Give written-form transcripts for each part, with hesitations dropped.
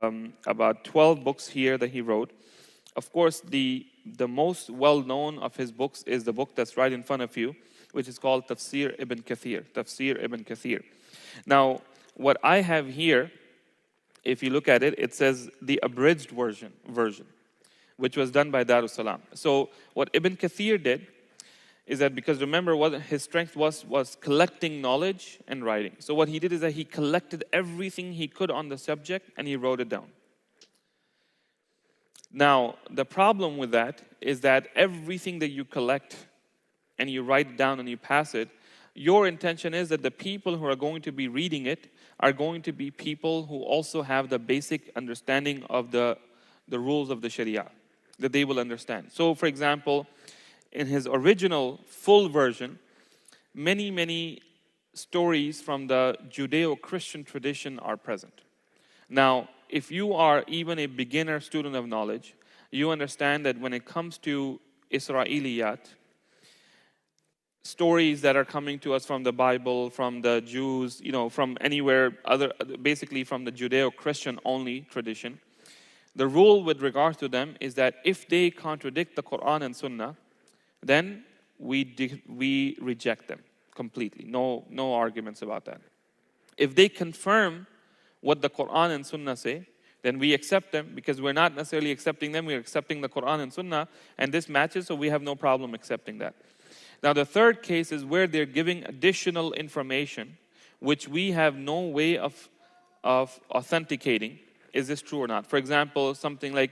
about 12 books here that he wrote. Of course, the most well-known of his books is the book that's right in front of you, which is called Tafsir Ibn Kathir. Tafsir Ibn Kathir. Now, what I have here, if you look at it, it says the abridged version, which was done by Darus Salam. So what Ibn Kathir did is that, because remember what his strength was collecting knowledge and writing. So what he did is that he collected everything he could on the subject and he wrote it down. Now, the problem with that is that everything that you collect and you write it down and you pass it, your intention is that the people who are going to be reading it are going to be people who also have the basic understanding of the rules of the Sharia, that they will understand. So, for example, in his original full version, many stories from the Judeo-Christian tradition are present. Now, if you are even a beginner student of knowledge, you understand that when it comes to Israeliyat, stories that are coming to us from the Bible, from the Jews, from anywhere other, basically from the Judeo-Christian only tradition, the rule with regard to them is that if they contradict the Quran and Sunnah, then we reject them completely. No arguments about that. If they confirm what the Quran and Sunnah say, then we accept them, because we're not necessarily accepting them, we're accepting the Quran and Sunnah, and this matches, so we have no problem accepting that. Now, the third case is where they're giving additional information, which we have no way of authenticating. Is this true or not? For example, something like,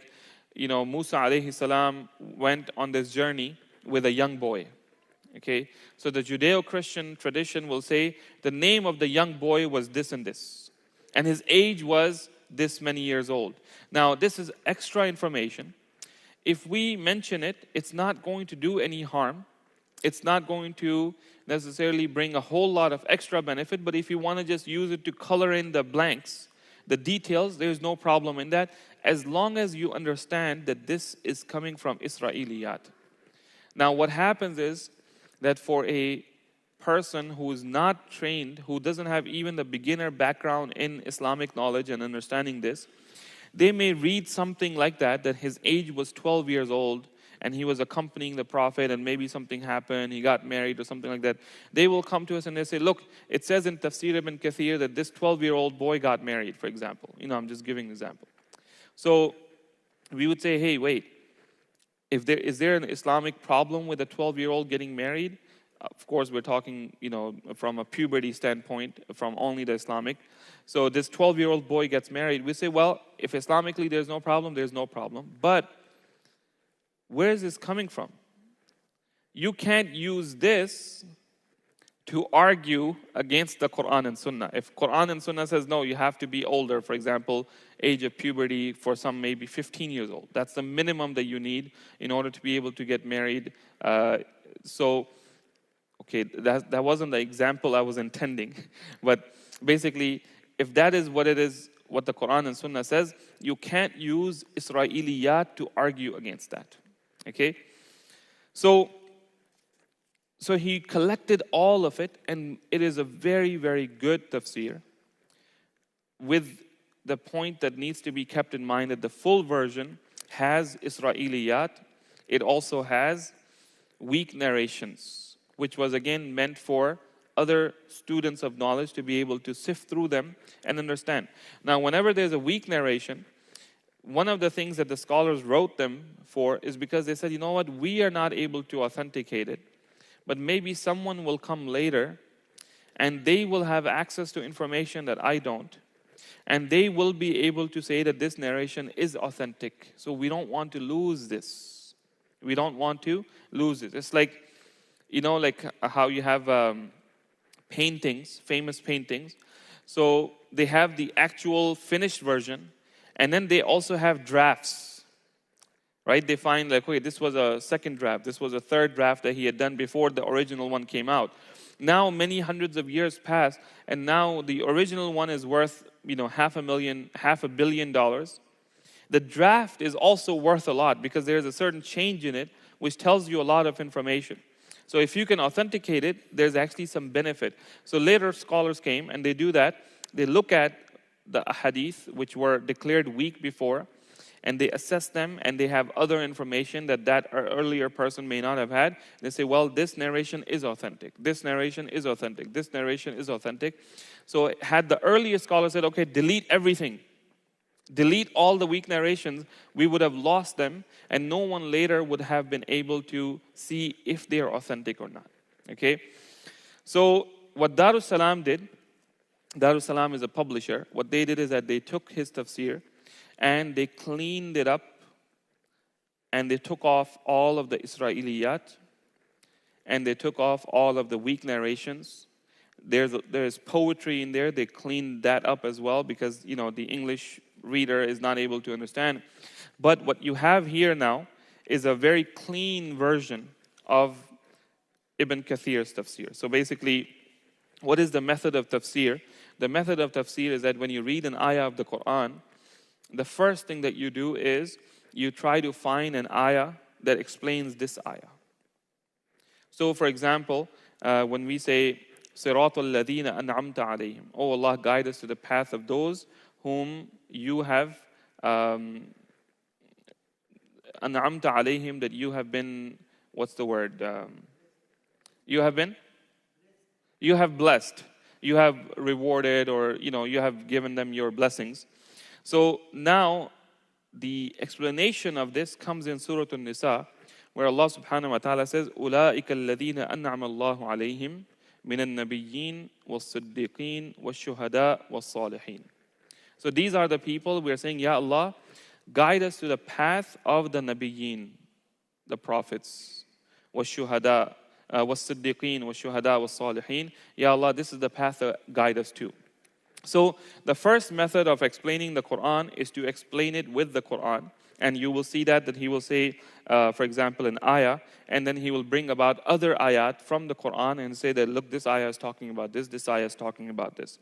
Musa alayhi salam went on this journey with a young boy. Okay, so the Judeo-Christian tradition will say the name of the young boy was this and this, and his age was this many years old. Now, this is extra information. If we mention it, it's not going to do any harm. It's not going to necessarily bring a whole lot of extra benefit, but if you want to just use it to color in the blanks, the details, there's no problem in that, as long as you understand that this is coming from Israeliyat. Now, what happens is that for a person who is not trained, who doesn't have even the beginner background in Islamic knowledge and understanding this, they may read something like that his age was 12 years old and he was accompanying the Prophet and maybe something happened, he got married or something like that. They will come to us and they say, look, it says in Tafsir Ibn Kathir that this 12-year-old boy got married, for example. I'm just giving an example. So we would say, hey, wait. Is there an Islamic problem with a 12-year-old getting married? Of course, we're talking, from a puberty standpoint, from only the Islamic. So this 12-year-old boy gets married. We say, well, if Islamically there's no problem, there's no problem. But where is this coming from? You can't use this to argue against the Quran and Sunnah. If Quran and Sunnah says, no, you have to be older, for example, age of puberty for some maybe 15 years old. That's the minimum that you need in order to be able to get married. Okay, that wasn't the example I was intending. But basically, if that is what it is, what the Quran and Sunnah says, you can't use Israeliyat to argue against that. Okay? So he collected all of it, and it is a very, very good tafsir, with the point that needs to be kept in mind that the full version has Israeliyat. It also has weak narrations, which was again meant for other students of knowledge to be able to sift through them and understand. Now, whenever there's a weak narration, one of the things that the scholars wrote them for is because they said, you know what, we are not able to authenticate it, but maybe someone will come later and they will have access to information that I don't, and they will be able to say that this narration is authentic. So we don't want to lose this. We don't want to lose it. It's like, like how you have paintings, famous paintings. So they have the actual finished version, and then they also have drafts. Right? They find like, okay, this was a second draft. This was a third draft that he had done before the original one came out. Now many hundreds of years pass, and now the original one is worth, $500 million. The draft is also worth a lot because there's a certain change in it which tells you a lot of information. So if you can authenticate it, there's actually some benefit. So later scholars came and they do that. They look at the hadith which were declared weak before, and they assess them, and they have other information that earlier person may not have had. They say, well, this narration is authentic. This narration is authentic. This narration is authentic. So had the earlier scholar said, okay, delete everything, delete all the weak narrations, we would have lost them, and no one later would have been able to see if they are authentic or not. Okay? So what Darus Salam did, Darus Salam is a publisher. What they did is that they took his tafsir and they cleaned it up, and they took off all of the Israeliyat, and they took off all of the weak narrations. There's poetry in there. They cleaned that up as well, because the English reader is not able to understand. But what you have here now is a very clean version of Ibn Kathir's tafsir. So basically, what is the method of tafsir? The method of tafsir is that when you read an ayah of the Quran, the first thing that you do is you try to find an ayah that explains this ayah. So for example, when we say, صِرَاطَ الَّذِينَ أَنْعَمْتَ عَلَيْهِمْ, oh Allah, guide us to the path of those whom you have أَنْعَمْتَ عَلَيْهِمْ, that you have been, what's the word? You have blessed. You have rewarded, or you have given them your blessings. So now the explanation of this comes in Surah An-Nisa, where Allah subhanahu wa ta'ala says, أُولَٰئِكَ الَّذِينَ أَنْعَمَ اللَّهُ عَلَيْهِمْ مِنَ النَّبِيِّينَ وَالصِّدِّيقِينَ وَالشُّهَدَاءِ وَالصَّالِحِينَ. So these are the people we are saying, Ya Allah, guide us to the path of the Nabiyyin, the prophets, وَالشُّهَدَاء وَالصِّدِّيقِينَ وَالشُّهَدَاء وَالصَّالِحِينَ. Ya Allah, this is the path to guide us to. So the first method of explaining the Quran is to explain it with the Quran. And you will see that he will say, for example, an ayah, and then he will bring about other ayat from the Quran and say that, look, this ayah is talking about this ayah is talking about this.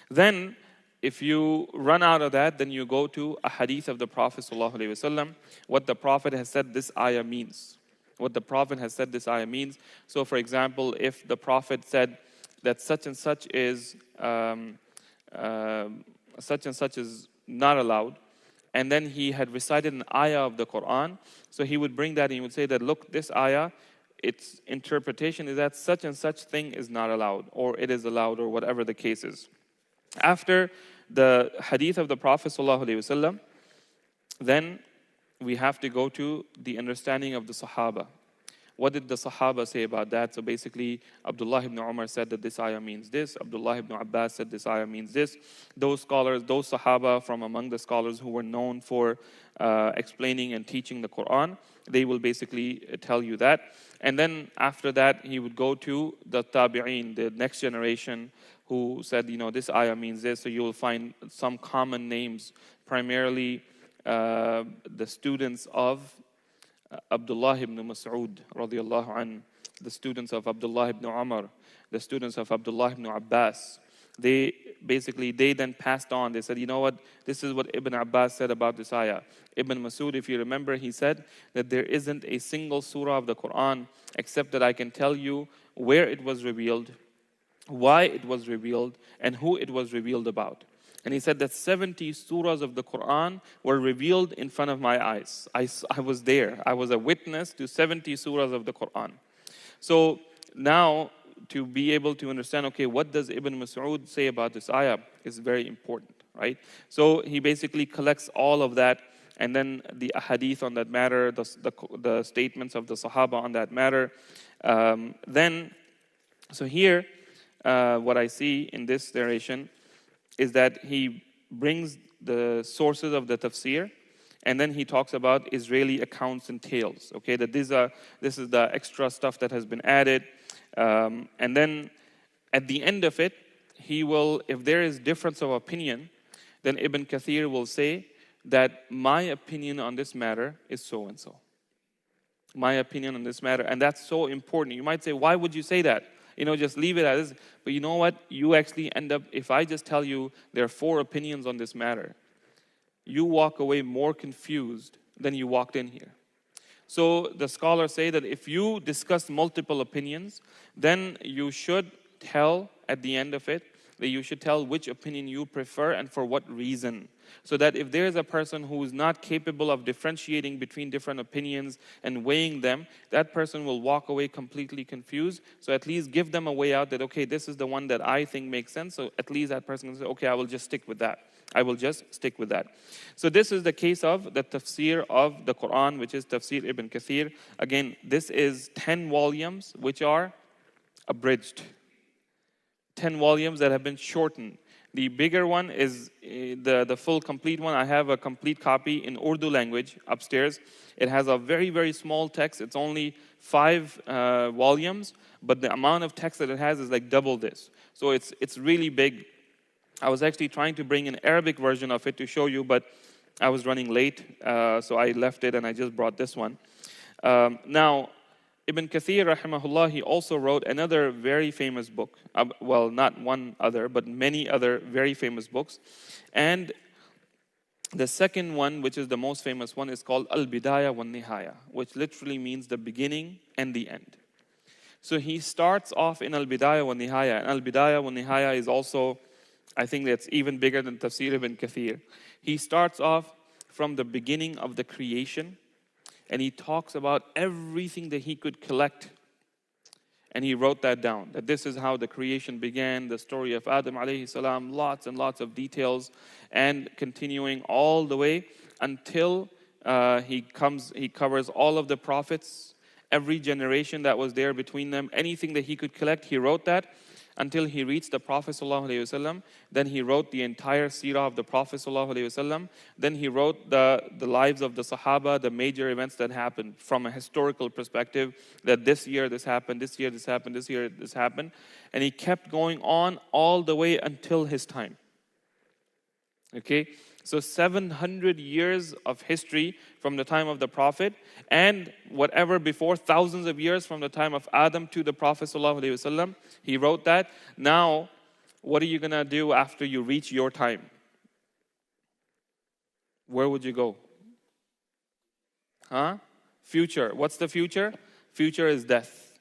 Then, if you run out of that, then you go to a hadith of the Prophet ﷺ, what the Prophet has said this ayah means. What the Prophet has said this ayah means. So, for example, if the Prophet said that such and such is not allowed, and then he had recited an ayah of the Quran, so he would bring that and he would say that, look, this ayah, its interpretation is that such and such thing is not allowed, or it is allowed, or whatever the case is. After the hadith of the Prophet ﷺ, then we have to go to the understanding of the Sahaba. What did the Sahaba say about that? So basically, Abdullah ibn Umar said that this ayah means this. Abdullah ibn Abbas said this ayah means this. Those scholars, those Sahaba from among the scholars who were known for explaining and teaching the Quran, they will basically tell you that. And then after that, he would go to the Tabi'een, the next generation, who said, this ayah means this. So you will find some common names, primarily the students of Abdullah ibn Mas'ud radiallahu anhu, the students of Abdullah ibn Umar, the students of Abdullah ibn Abbas. They then passed on. They said, what? This is what Ibn Abbas said about this ayah. Ibn Mas'ud, if you remember, he said that there isn't a single surah of the Quran except that I can tell you where it was revealed, why it was revealed, and who it was revealed about. And he said that 70 surahs of the Quran were revealed in front of my eyes. I was there. I was a witness to 70 surahs of the Quran. So now, to be able to understand, okay, what does Ibn Mas'ud say about this ayah is very important, right? So he basically collects all of that, and then the ahadith on that matter, the statements of the Sahaba on that matter. So here, what I see in this narration is that he brings the sources of the tafsir, and then he talks about Israeli accounts and tales. Okay, that this is the extra stuff that has been added, and then at the end of it, he will, if there is difference of opinion, then Ibn Kathir will say that my opinion on this matter is so and so. My opinion on this matter, and that's so important. You might say, why would you say that? Just leave it as is. But you know what? You actually end up, if I just tell you there are 4 opinions on this matter, you walk away more confused than you walked in here. So the scholars say that if you discuss multiple opinions, then you should tell at the end of it that you should tell which opinion you prefer and for what reason. So that if there is a person who is not capable of differentiating between different opinions and weighing them, that person will walk away completely confused. So at least give them a way out that, okay, this is the one that I think makes sense. So at least that person can say, okay, I will just stick with that. I will just stick with that. So this is the case of the tafsir of the Quran, which is Tafsir Ibn Kathir. Again, this is 10 volumes which are abridged. 10 volumes that have been shortened. The bigger one is the full complete one. I have a complete copy in Urdu language upstairs. It has a very, very small text. It's only 5 volumes, but the amount of text that it has is like double this. So it's really big. I was actually trying to bring an Arabic version of it to show you, but I was running late, so I left it and I just brought this one. Now, Ibn Kathir, rahimahullah, he also wrote another very famous book. Well, not one other, but many other very famous books. And the second one, which is the most famous one, is called Al-Bidayah wa Nihaya, which literally means the beginning and the end. So he starts off in Al-Bidayah wa Nihaya. And Al-Bidayah wa Nihaya is also, I think that's even bigger than Tafsir Ibn Kathir. He starts off from the beginning of the creation, and he talks about everything that he could collect. And he wrote that down, that this is how the creation began, the story of Adam alayhi salam, lots and lots of details, and continuing all the way until he covers all of the prophets, every generation that was there between them, anything that he could collect, he wrote that. Until he reached the Prophet ﷺ. Then he wrote the entire seerah of the Prophet ﷺ. Then he wrote the lives of the Sahaba, the major events that happened from a historical perspective, that this year this happened, this year this happened, this year this happened. And he kept going on all the way until his time. Okay? So 700 years of history from the time of the Prophet, and whatever before, thousands of years from the time of Adam to the Prophet ﷺ. He wrote that. Now, what are you going to do after you reach your time? Where would you go? Future. What's the future? Future is death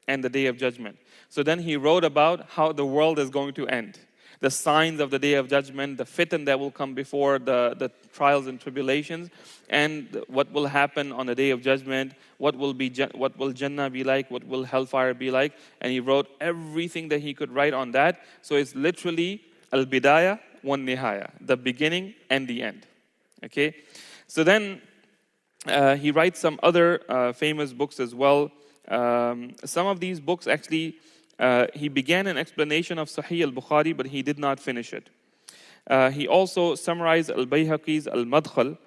and the day of judgment. So then he wrote about how the world is going to end. The signs of the day of judgment, the fitan that will come before the trials and tribulations, and what will happen on the day of judgment, what will Jannah be like, what will hellfire be like. And he wrote everything that he could write on that. So it's literally al-bidayah wa nihaya, the beginning and the end. Okay? So then he writes some other famous books as well. Some of these books actually, he began an explanation of Sahih al-Bukhari, but he did not finish it. He also summarized al-Bayhaqi's al-Madkhal,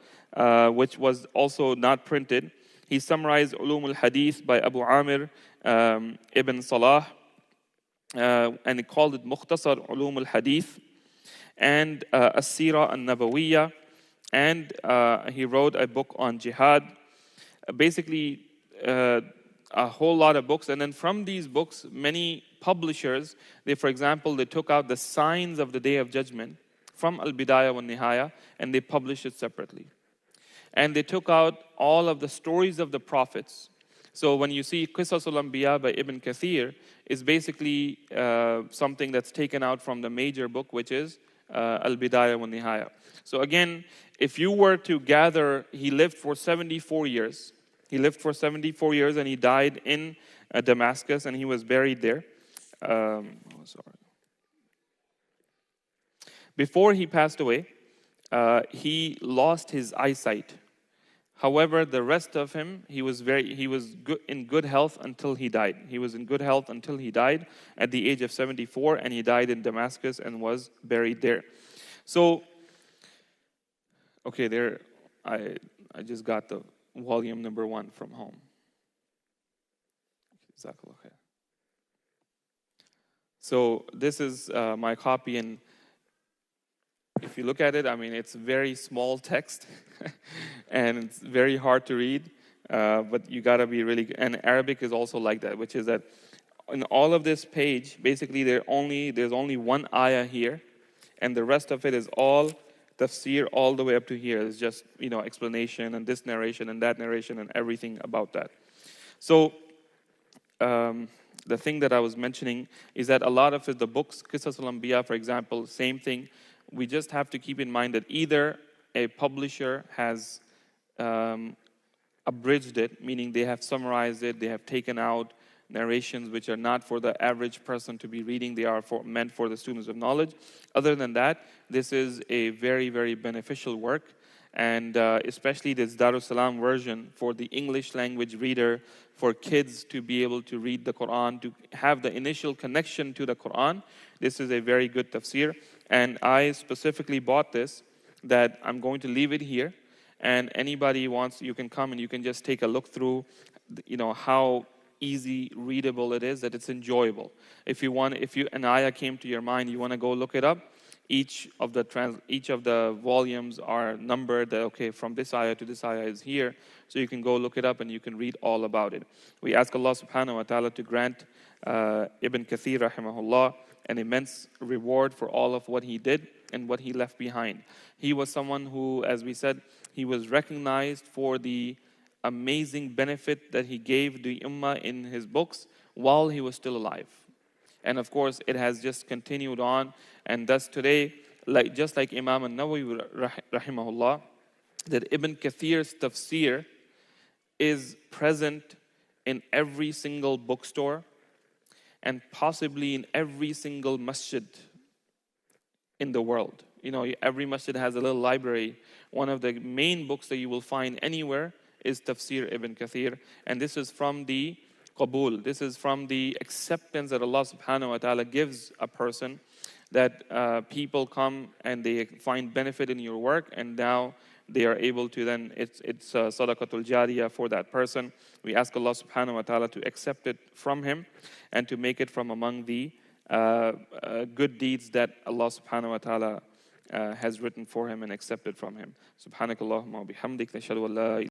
which was also not printed. He summarized Ulum al-Hadith by Abu Amir ibn Salah, and he called it Mukhtasar Ulum al-Hadith, and As-Sirah al-Nabawiyya, and he wrote a book on jihad. Basically, a whole lot of books. And then from these books, many publishers, for example, they took out the signs of the Day of Judgment from Al-Bidayah wa Nihaya, and they published it separately. And they took out all of the stories of the prophets. So when you see Qisasul Anbiya by Ibn Kathir, is basically something that's taken out from the major book, which is Al-Bidayah wa Nihaya. So again, if you were to gather, he lived for 74 years. He lived for 74 years and he died in Damascus, and he was buried there. Before he passed away, he lost his eyesight. However, the rest of him, he was in good health until he died. He was in good health until he died at the age of 74, and he died in Damascus and was buried there. So, okay, there, I just got the volume number 1 from home. So this is my copy, and if you look at it, I mean, it's very small text and it's very hard to read, but you gotta be really, and Arabic is also like that, which is that in all of this page, basically there's only one ayah here, and the rest of it is all tafsir all the way up to here. It's just, explanation and this narration and that narration and everything about that. So the thing that I was mentioning is that a lot of the books, Qisas al-Anbiya, for example, same thing. We just have to keep in mind that either a publisher has abridged it, meaning they have summarized it, they have taken out narrations which are not for the average person to be reading, they are meant for the students of knowledge. Other than that, this is a very, very beneficial work, and especially this Darussalam version for the English language reader, for kids to be able to read the Quran, to have the initial connection to the Quran. This is a very good tafsir, and I specifically bought this, that I'm going to leave it here, and anybody wants, you can come and you can just take a look through, how easy readable it is, that it's enjoyable. If an ayah came to your mind, you want to go look it up, each of the volumes are numbered, that okay, from this ayah to this ayah is here, so you can go look it up and you can read all about it. We ask Allah subhanahu wa ta'ala to grant Ibn Kathir rahimahullah an immense reward for all of what he did and what he left behind. He was someone who, as we said, he was recognized for the amazing benefit that he gave the ummah in his books while he was still alive. And of course, it has just continued on. And thus today, just like Imam al-Nawawi rahimahullah, that Ibn Kathir's tafsir is present in every single bookstore and possibly in every single masjid in the world. Every masjid has a little library. One of the main books that you will find anywhere is Tafsir Ibn Kathir. And this is from the qabul. This is from the acceptance that Allah subhanahu wa ta'ala gives a person, that people come and they find benefit in your work, and now they are able to then, it's sadaqatul jariyah for that person. We ask Allah subhanahu wa ta'ala to accept it from him and to make it from among the good deeds that Allah subhanahu wa ta'ala has written for him and accepted from him. Subhanakallahumma wa bihamdik, nashhadu an la